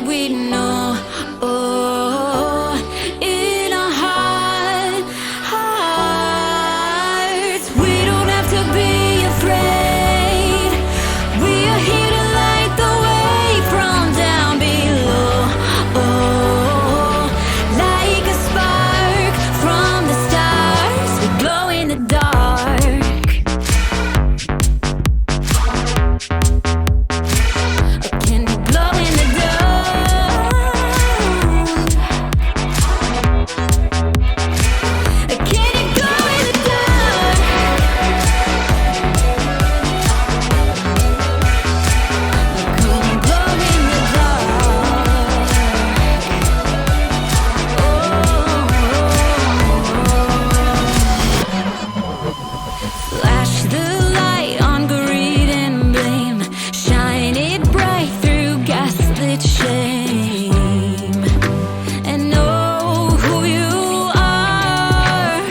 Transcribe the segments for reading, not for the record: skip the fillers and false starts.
we know. Oh, in our hearts, we don't have to be afraid. We are here to light the way from down below. Oh, like a spark from the stars, we glow in the dark. Can we glow in the dark? Can you glow in the dark? Can we glow in the dark? Flash the light on greed and blame. Shine it bright through gaslit shame. And know who you are.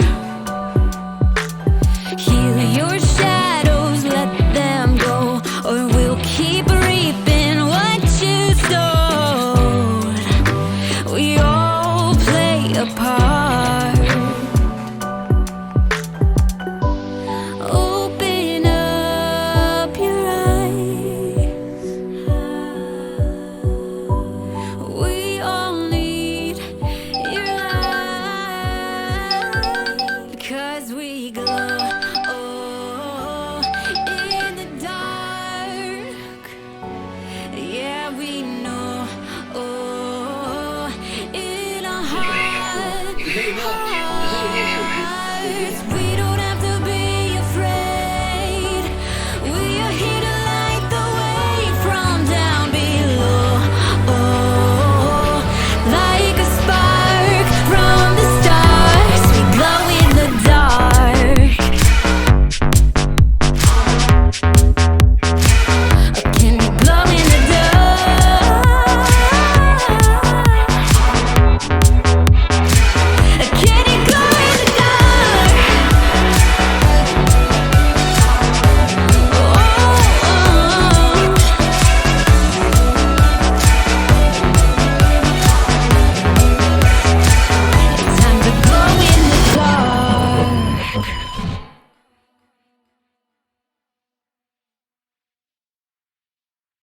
Heal your shadows, let them go, or we'll keep reaping what you sowed. We all play a part. Open up your eyes. We all need your light, 'cause we glow in the dark. Yeah, we know. Oh, in our heart.